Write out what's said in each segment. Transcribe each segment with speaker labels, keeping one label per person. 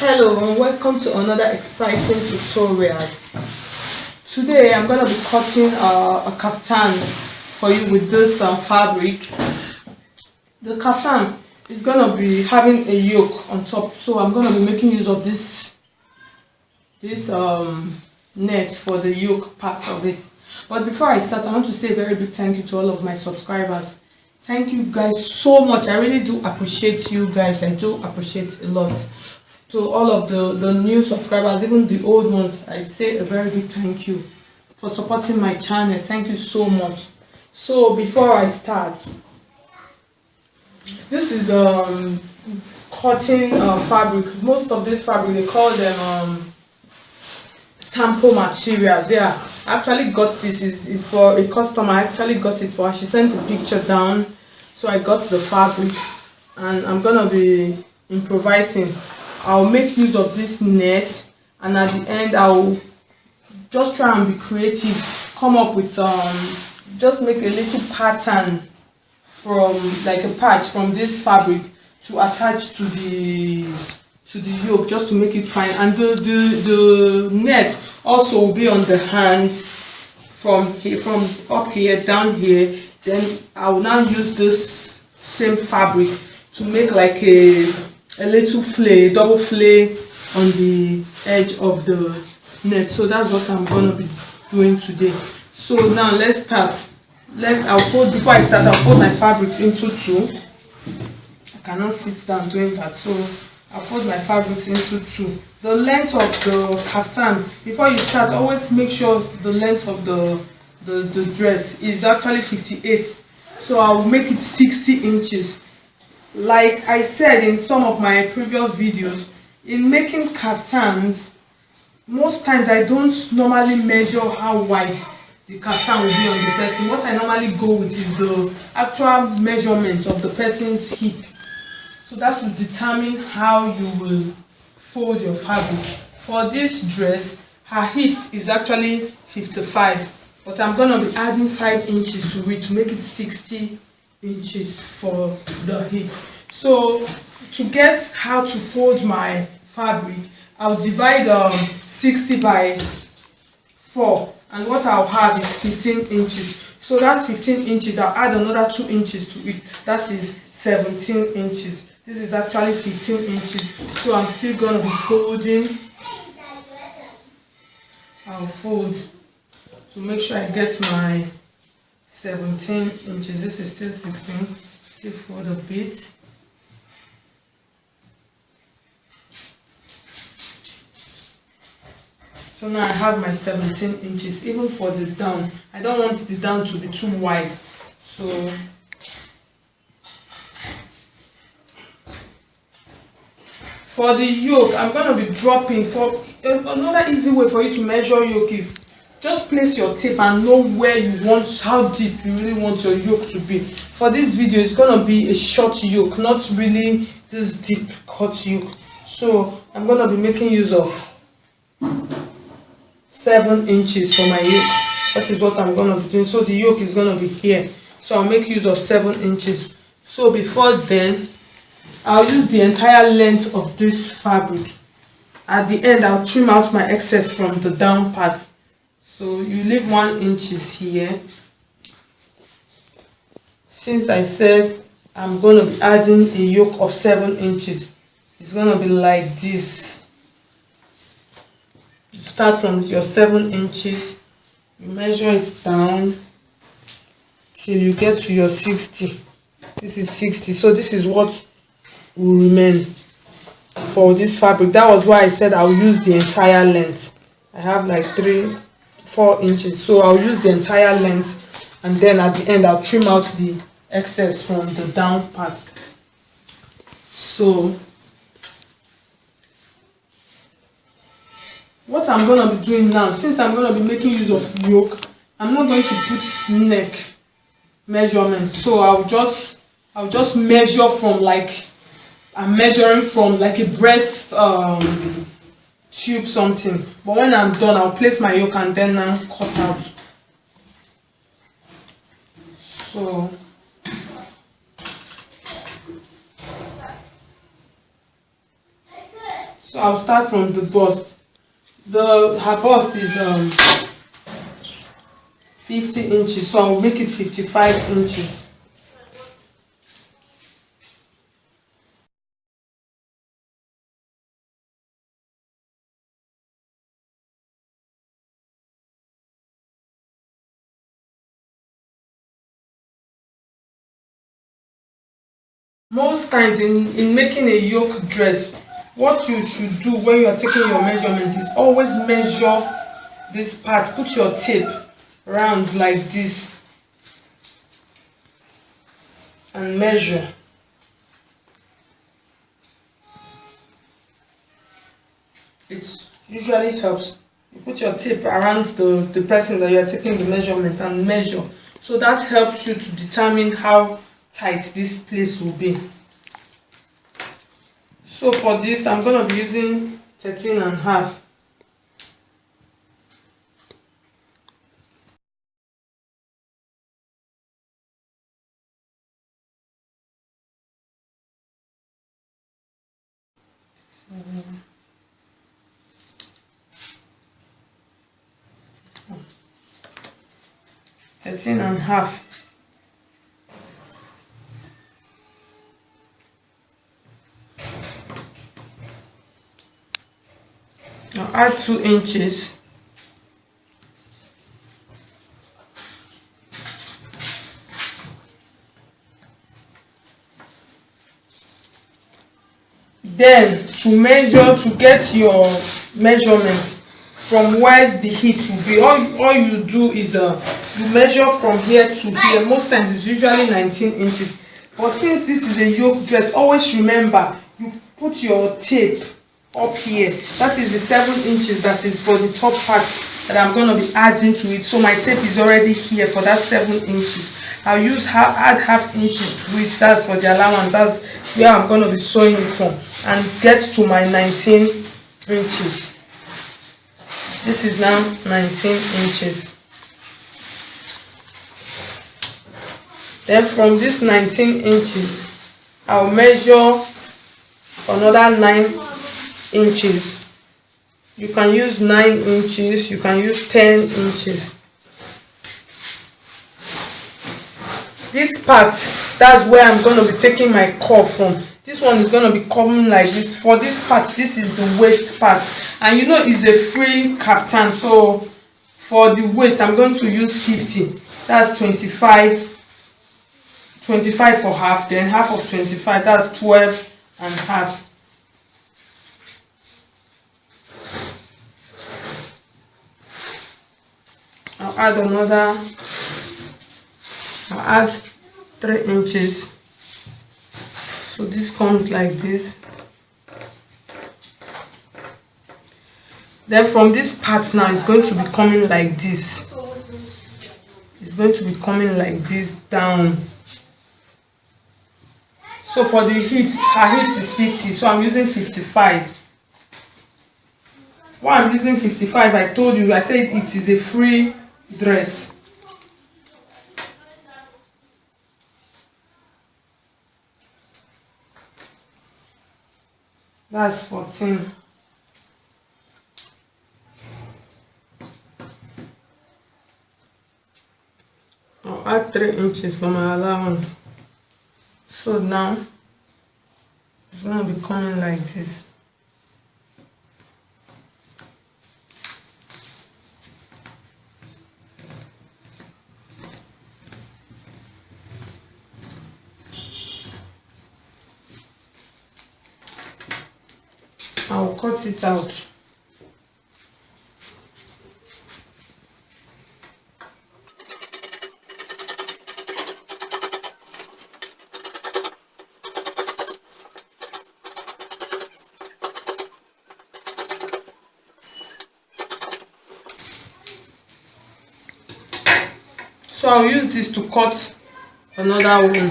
Speaker 1: Hello and welcome to another exciting tutorial. Today I'm going to be cutting a kaftan for you with this fabric. The kaftan is going to be having a yoke on top, so I'm going to be making use of this net for the yoke part of it. But before I start, I want to say a very big thank you to all of my subscribers. Thank you guys so much. I really do appreciate you guys. I do appreciate a lot. To all of the new subscribers, even the old ones, I say a very big thank you for supporting my channel. Thank you so much. So before I start, this is cotton fabric. Most of this fabric, they call them sample materials. Yeah, I actually got this. Is for a customer. I actually got it for her. She sent a picture down, so I got the fabric, and I'm gonna be improvising. I'll make use of this net, and at the end I'll just try and be creative, come up with just make a little pattern from like a patch from this fabric to attach to the yoke, just to make it fine. And the net also will be on the hands from here, from up here down here. Then I will now use this same fabric to make like a little flare, double flare on the edge of the net. So that's what I'm going to be doing today. So now let's start. Before I start, I'll fold my fabrics into two. I cannot sit down doing that, so I'll fold my fabrics into two. The length of the kaftan, before you start, always make sure the length of the dress is actually 58. So I'll make it 60 inches. Like I said in some of my previous videos, in making kaftans, most times I don't normally measure how wide the kaftan will be on the person. What I normally go with is the actual measurement of the person's hip. So that will determine how you will fold your fabric. For this dress, her hip is actually 55, but I'm going to be adding 5 inches to it to make it 60 inches for the hip. So to get how to fold my fabric, I'll divide 60 by 4, and what I'll have is 15 inches. So that 15 inches, I'll add another 2 inches to it. That is 17 inches. This is actually 15 inches. So I'm still going to be folding. I'll fold to make sure I get my 17 inches. This is still 16. Still fold a bit. So now I have my 17 inches. Even for the down, I don't want the down to be too wide. So for the yoke, I'm going to be dropping. For another easy way for you to measure yoke is just place your tape and know where you want, how deep you really want your yoke to be. For this video, it's going to be a short yoke, not really this deep cut yoke. So I'm going to be making use of 7 inches for my yoke. That is what I'm going to be doing. So the yoke is going to be here. So I'll make use of 7 inches. So before then, I'll use the entire length of this fabric. At the end, I'll trim out my excess from the down part. So you leave 1 inches here. Since I said I'm going to be adding a yoke of 7 inches, it's going to be like this. You start from your 7 inches, you measure it down till you get to your 60. This is 60. So this is what will remain for this fabric. That was why I said I'll use the entire length. I have like 4 inches, so I'll use the entire length, and then at the end I'll trim out the excess from the down part. So what I'm going to be doing now, since I'm going to be making use of yoke, I'm not going to put neck measurement. So I'll just measure from like, I'm measuring from like a breast tube something. But when I'm done, I'll place my yoke and then I'll cut out. So So I'll start from the bust. Her bust is 50 inches, so I'll make it 55 inches. Most times in making a yoke dress, what you should do when you are taking your measurement is always measure this part. Put your tape round like this and measure. It usually helps. You put your tape around the person that you are taking the measurement and measure. So that helps you to determine how tight this place will be. So for this, I'm going to be using 13.5. Thirteen and a half. Now add 2 inches. Then to measure, to get your measurement from where the heat will be, all you do is you measure from here to here. Most times it's usually 19 inches. But since this is a yoke dress, always remember you put your tape up here. That is the 7 inches that is for the top part that I'm going to be adding to it. So my tape is already here for that 7 inches. I'll add half inches to it. That's for the allowance. That's where I'm going to be sewing it from, and get to my 19 inches. This is now 19 inches. Then from this 19 inches, I'll measure another 9 inches. You can use 9 inches, you can use 10 inches. This part, that's where I'm going to be taking my curve from. This one is going to be coming like this. For this part, this is the waist part. And you know it's a free kaftan. So for the waist, I'm going to use 50. That's 25 for half. Then half of 25, that's 12 and half. I'll add 3 inches. So this comes like this. Then from this part now, it's going to be coming like this. It's going to be coming like this down. So for the hips, her hips is 50, so I'm using 55. Why I'm using 55, I told you, I said it is a free dress. That's 14. I'll add 3 inches for my allowance. So now it's going to be coming like this. I'll cut it out. So I'll use this to cut another one.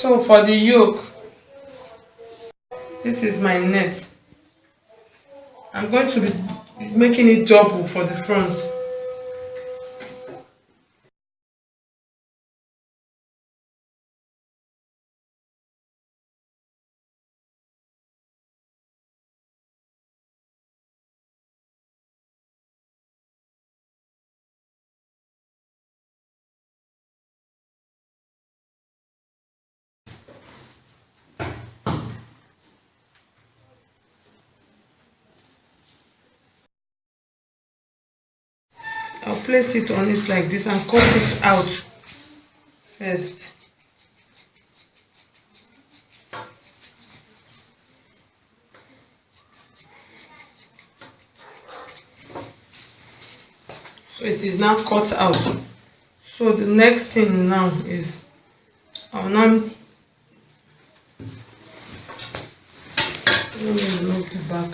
Speaker 1: So for the yoke, this is my net. I'm going to be making it double for the front. I'll place it on it like this and cut it out first. So it is now cut out. So the next thing now is I'll now let me remove the back.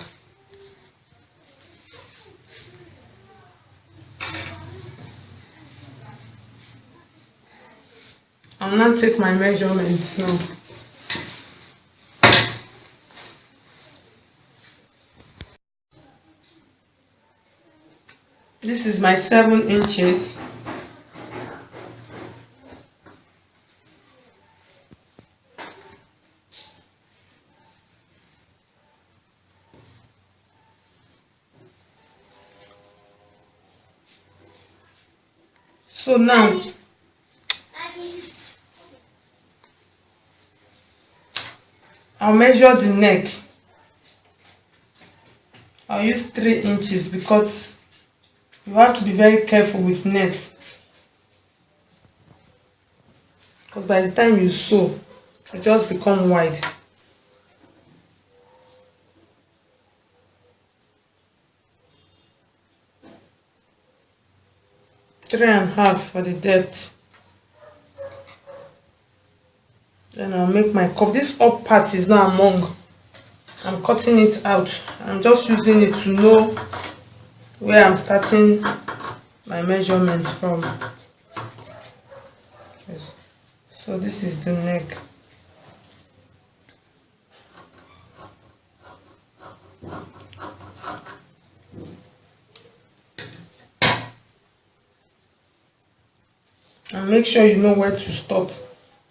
Speaker 1: I'll now take my measurements now. This is my 7 inches. So now I'll measure the neck. I'll use 3 inches because you have to be very careful with net. Because by the time you sew, it just become wide. 3.5 for the depth. Then I'll make my cuff. This up part is now among. I'm cutting it out. I'm just using it to know where I'm starting my measurements from. Yes. So this is the neck. And make sure you know where to stop.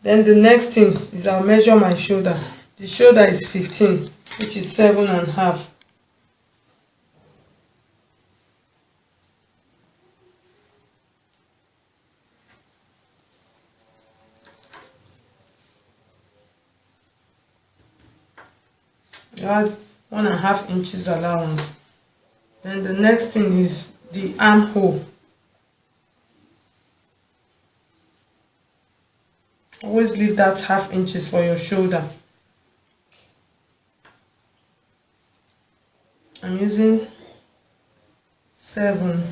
Speaker 1: Then the next thing is I'll measure my shoulder. The shoulder is 15, which is 7.5. You add 1.5 inches allowance. Then the next thing is the armhole. Always leave that 0.5 inches for your shoulder. I'm using 7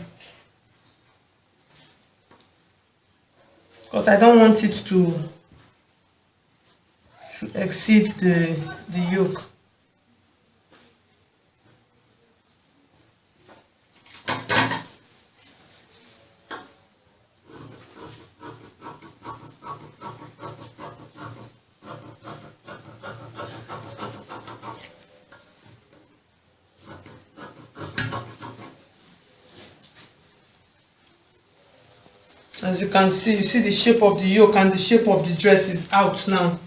Speaker 1: because I don't want it to exceed the yoke. As you can see, you see the shape of the yoke and the shape of the dress is out now.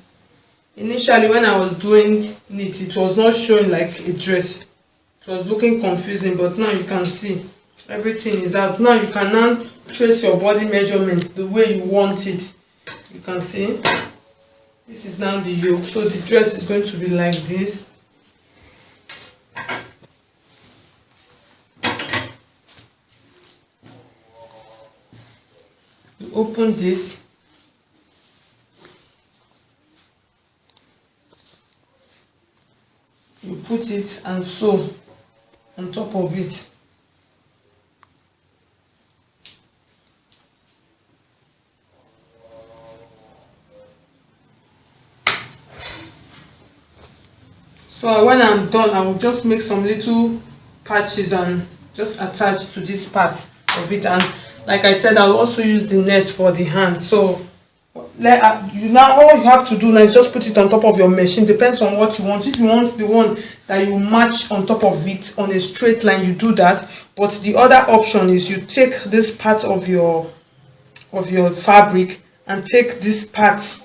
Speaker 1: Initially when I was doing it, it was not showing like a dress. It was looking confusing, but now you can see everything is out. Now you can now trace your body measurements the way you want it. You can see this is now the yoke. So the dress is going to be like this. Open this, you put it and sew on top of it. So when I'm done, I will just make some little patches and just attach to this part of it. And like I said, I'll also use the net for the hand. So you now all you have to do now is just put it on top of your machine. Depends on what you want. If you want the one that you match on top of it on a straight line, you do that. But the other option is you take this part of your fabric and take this part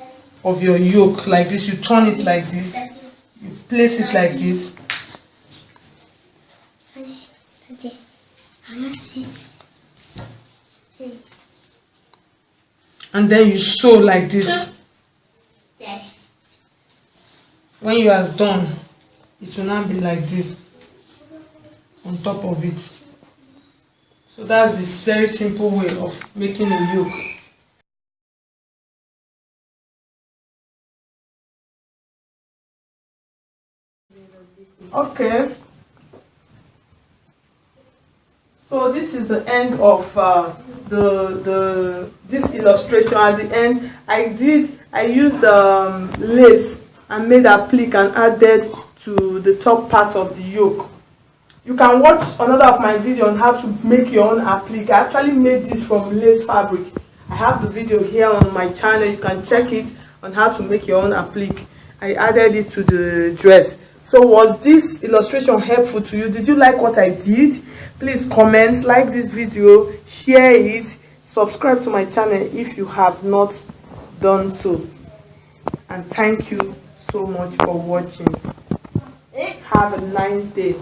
Speaker 1: of your yoke like this. You turn it like this, you place it like this, and then you sew like this. When you are done, it will now be like this on top of it. So that's this very simple way of making a yoke. Okay, so this is the end of this illustration. At the end, I used lace and made a applique and added to the top part of the yoke. You can watch another of my video on how to make your own applique. I actually made this from lace fabric. I have the video here on my channel. You can check it on how to make your own applique. I added it to the dress. So was this illustration helpful to you? Did you like what I did? Please comment, like this video, share it, subscribe to my channel if you have not done so. And thank you so much for watching. Have a nice day.